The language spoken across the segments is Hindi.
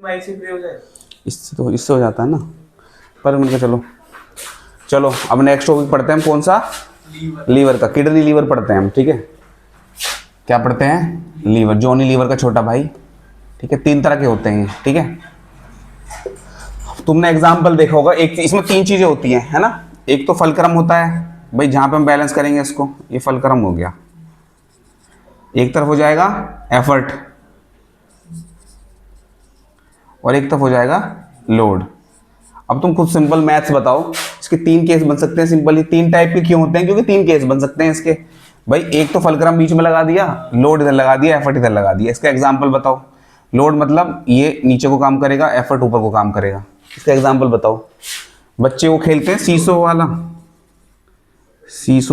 से फ्री हो जाए। इससे हो जाता है ना, पर मिनट का। चलो चलो अब नेक्स्ट टॉपिक पढ़ते हैं हम। कौन सा? लीवर का। किडनी लीवर पढ़ते हैं हम, ठीक है। क्या पढ़ते हैं? लीवर, जॉनी लीवर का छोटा भाई, ठीक है। 3 तरह के होते हैं, ठीक है। तुमने एग्जाम्पल देखा होगा, एक इसमें 3 चीजें होती हैं, है ना। एक तो फलक्रम होता है भाई, जहां पे हम बैलेंस करेंगे इसको, ये फलक्रम हो गया। एक तरफ हो जाएगा एफर्ट और एक तरफ हो जाएगा लोड। अब तुम खुद सिंपल मैथ्स बताओ, इसके 3 केस बन सकते हैं सिंपल ही। 3 टाइप के क्यों होते हैं? क्योंकि 3 केस बन सकते हैं इसके भाई। एक तो फलक्रम बीच में लगा दिया, लोड इधर लगा दिया, एफर्ट इधर लगा दिया। इसका एग्जाम्पल बताओ। लोड मतलब ये नीचे को काम करेगा, एफर्ट ऊपर को काम करेगा। इसका एग्जाम्पल बताओ। बच्चे वो खेलते हैं सीसो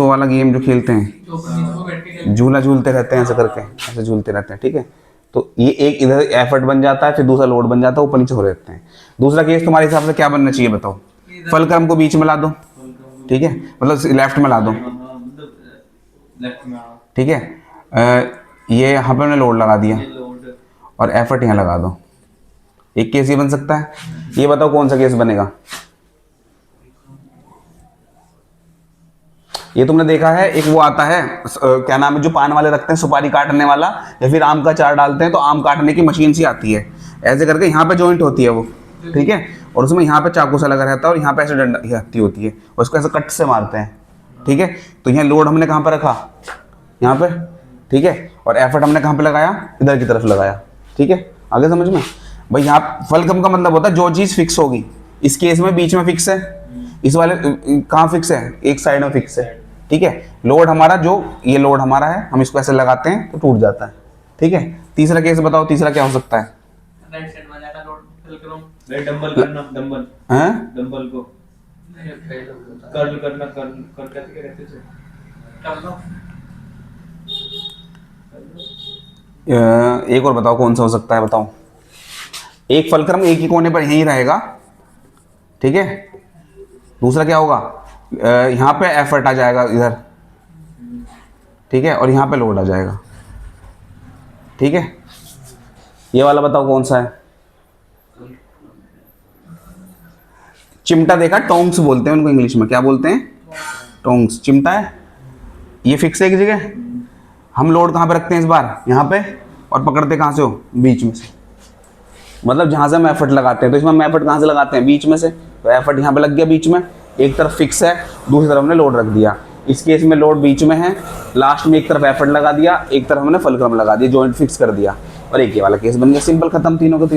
वाला गेम जो खेलते हैं, झूला झूलते रहते हैं, ऐसे करके ऐसे झूलते रहते हैं, ठीक है। तो ये एक इधर एफर्ट बन जाता है, फिर दूसरा लोड बन जाता है, ऊपर नीचे हो रहते हैं। दूसरा केस तुम्हारे हिसाब से क्या बनना चाहिए बताओ? फलक्रम को बीच में ला दो, ठीक है, मतलब लेफ्ट में ला दो, ठीक है। ये यहाँ पे हमने लोड लगा दिया और एफर्ट यहाँ लगा दो। एक केस ये बन सकता है। ये बताओ कौन सा केस बनेगा? ये तुमने देखा है, एक वो आता है क्या नाम है, जो पान वाले रखते हैं, सुपारी काटने वाला, या फिर आम का चार डालते हैं तो आम काटने की मशीन सी आती है, ऐसे करके यहाँ पे जॉइंट होती है वो, ठीक है। और उसमें यहाँ पे चाकू सा लगा रहता है और यहाँ पे ऐसे डंडा हत्ती होती है और उसको ऐसे कट से मारते हैं, ठीक है। तो यहाँ लोड हमने कहाँ पर रखा? यहाँ पे, ठीक है। और एफर्ट हमने कहाँ पे लगाया? इधर की तरफ लगाया, ठीक है। आगे समझ में भाई। यहाँ फलक्रम का मतलब होता है जो चीज़ फिक्स होगी। इस केस में बीच में फिक्स है, इस वाले कहाँ फिक्स है? एक साइड में फिक्स है, ठीक है। लोड हमारा जो ये लोड हमारा है, हम इसको ऐसे लगाते हैं तो टूट जाता है, ठीक है। तीसरा केस बताओ, तीसरा क्या हो सकता है? राइट साइड में जाएगा लोड फुलक्रम। डंबल करना, डंबल हैं, डंबल को कर्ल करना, कर्ल कैसे रहते थे, कर लो। एक और बताओ कौन सा हो सकता है, बताओ। एक फलक्रम एक ही कोने पर यहीं रहेगा, ठीक है। दूसरा क्या होगा? यहाँ पे एफर्ट आ जाएगा इधर, ठीक है, और यहाँ पे लोड आ जाएगा, ठीक है। ये वाला बताओ कौन सा है? चिमटा देखा, टोंग्स बोलते हैं उनको इंग्लिश में। क्या बोलते हैं? टोंग्स। चिमटा है, ये फिक्स है एक जगह। हम लोड कहाँ पे रखते हैं इस बार? यहाँ पे। और पकड़ते कहाँ से हो? बीच में से, मतलब जहाँ से हम एफर्ट लगाते हैं। तो इसमें हम एफर्ट कहाँ से लगाते हैं? बीच में से। तो एफर्ट यहाँ पे लग गया बीच में, एक तरफ फिक्स है, दूसरी तरफ हमने लोड रख दिया। इस केस में लोड बीच में है, लास्ट में एक तरफ एफर्ट लगा दिया, एक तरफ हमने फलक्रम लगा दिया, जॉइंट फिक्स कर दिया, और एक ये वाला केस बन गया। सिंपल, खत्म। तीनों के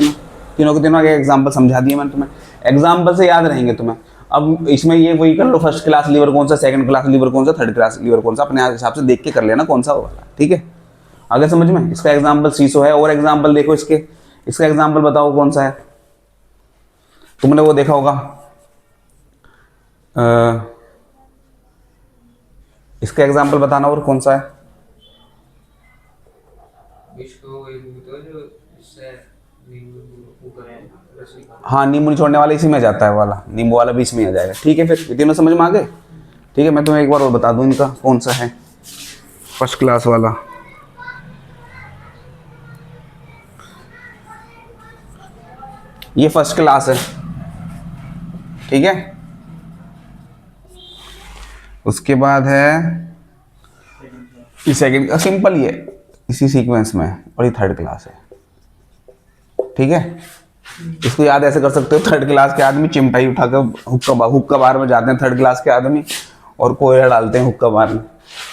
तीनों के एग्जाम्पल समझा दिए मैंने तुम्हें। एग्जाम्पल से याद रहेंगे तुम्हें। अब इसमें ये वही कर लो, फर्स्ट क्लास लीवर कौन सा, सेकंड क्लास लीवर कौन सा, थर्ड क्लास लीवर कौन सा, अपने हिसाब से देख के कर लेना कौन सा होगा, ठीक है। आगे समझ में। इसका एग्जाम्पल सीसो है। और एग्जाम्पल देखो इसके, इसका एग्जाम्पल बताओ कौन सा है? तुमने वो देखा होगा, इसका एग्जाम्पल बताना और कौन सा है? हाँ, नींबू निचोड़ने वाला इसी में जाता है वाला, नींबू वाला बीच में आ जाएगा, ठीक है। फिर तीनों समझ में आ गए, ठीक है। मैं तुम्हें एक बार और बता दूं इनका कौन सा है फर्स्ट क्लास वाला। ये फर्स्ट क्लास है, ठीक है। उसके बाद है ये सेकंड का, सिंपल ही है, इसी सीक्वेंस में। और ये थर्ड क्लास है, ठीक है। इसको याद ऐसे कर सकते हो, थर्ड क्लास के आदमी चिमटा ही उठा कर हुक्का बार में जाते हैं, थर्ड क्लास के आदमी, और कोयला डालते हैं हुक्का बार में।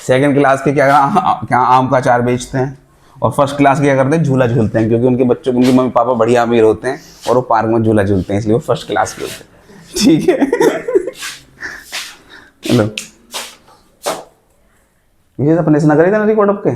सेकंड क्लास के क्या आम का अचार बेचते हैं। और फर्स्ट क्लास के क्या करते हैं? झूला झूलते हैं, क्योंकि उनके बच्चों, उनके मम्मी पापा बढ़िया अमीर होते हैं और वो पार्क में झूला झूलते हैं, इसलिए वो फर्स्ट क्लास के होते हैं, ठीक है। हेलो, ये अपने से ना करेगा ना रिकॉर्ड आपके।